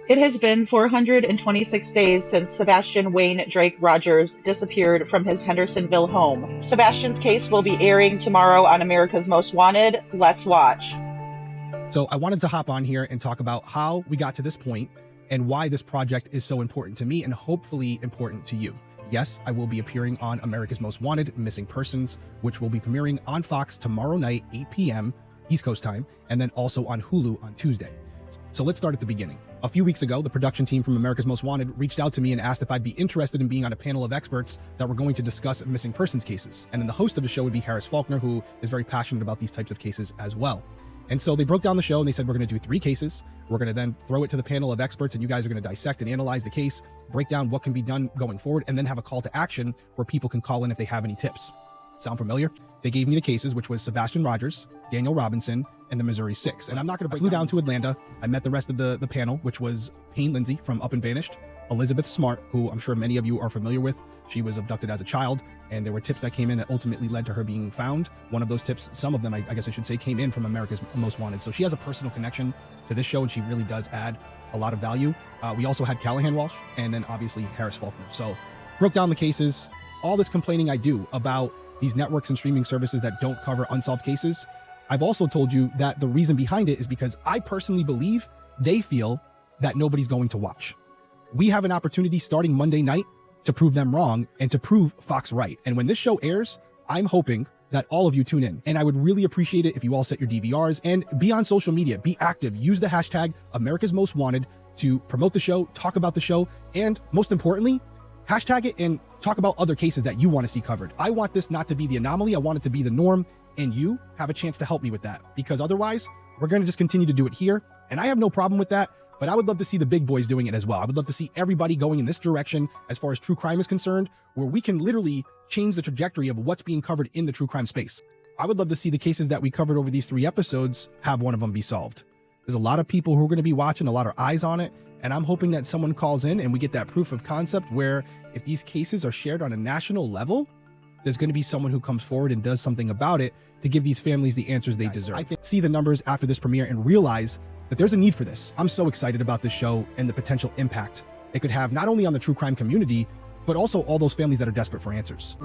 It has been 426 days since Sebastian Wayne Drake Rogers disappeared from his Hendersonville home. Sebastian's case will be airing tomorrow on America's Most Wanted. Let's watch. So I wanted to hop on here and talk about how we got to this point and why this project is so important to me and hopefully important to you. Yes, I will be appearing on America's Most Wanted Missing Persons, which will be premiering on Fox tomorrow night, 8 p.m. East Coast time, and then also on Hulu on Tuesday. So let's start at the beginning. A few weeks ago, the production team from America's Most Wanted reached out to me and asked if I'd be interested in being on a panel of experts that were going to discuss missing persons cases. And then the host of the show would be Harris Faulkner, who is very passionate about these types of cases as well. And so they broke down the show and they said, we're going to do 3 cases. We're going to then throw it to the panel of experts and you guys are going to dissect and analyze the case, break down what can be done going forward, and then have a call to action where people can call in if they have any tips. Sound familiar? They gave me the cases, which was Sebastian Rogers, Daniel Robinson, and the Missouri Six. And I'm not going to break down to Atlanta. I met the rest of the panel, which was Payne Lindsay from Up and Vanished, Elizabeth Smart, who I'm sure many of you are familiar with. She was abducted as a child, and there were tips that came in that ultimately led to her being found. One of those tips, some of them, I guess I should say, came in from America's Most Wanted. So she has a personal connection to this show, and she really does add a lot of value. We also had Callahan Walsh, and then obviously Harris Faulkner. So broke down the cases, all this complaining I do about these networks and streaming services that don't cover unsolved cases. I've also told you that the reason behind it is because I personally believe they feel that nobody's going to watch. We have an opportunity starting Monday night to prove them wrong and to prove Fox right. And when this show airs, I'm hoping that all of you tune in. And I would really appreciate it if you all set your DVRs and be on social media, be active, use the hashtag America's Most Wanted to promote the show, talk about the show, and most importantly, hashtag it and talk about other cases that you want to see covered. I want this not to be the anomaly. I want it to be the norm. And you have a chance to help me with that, because otherwise we're going to just continue to do it here. And I have no problem with that, but I would love to see the big boys doing it as well. I would love to see everybody going in this direction as far as true crime is concerned, where we can literally change the trajectory of what's being covered in the true crime space. I would love to see the cases that we covered over these 3 episodes have one of them be solved. There's a lot of people who are going to be watching, a lot of eyes on it. And I'm hoping that someone calls in and we get that proof of concept where if these cases are shared on a national level, there's going to be someone who comes forward and does something about it to give these families the answers they deserve. I think see the numbers after this premiere and realize that there's a need for this. I'm so excited about this show and the potential impact it could have not only on the true crime community, but also all those families that are desperate for answers.